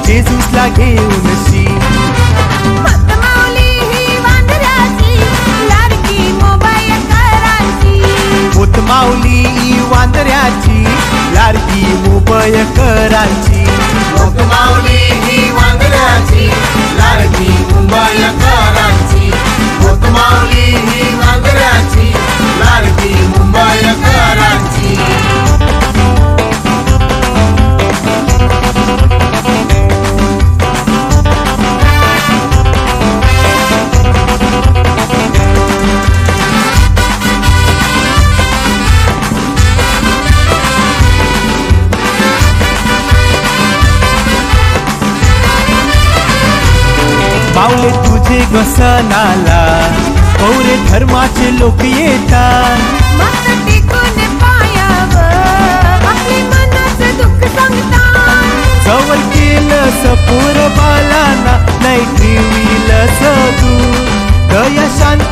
जेजूसला घेऊन शी. माऊली ही वांदऱ्याची लाडकी मुंबईकरांची. माऊली वांदऱ्याची लाडकी मुंबईकरांची. माऊली ही वांदऱ्याची लाडकी मुंबईकरांची. माऊली ही वांदऱ्याची लाडकी मुंबईकरांची. माऊले तुझे सणाला पौरे धर्माचे लोक येतात. मस्त टिकून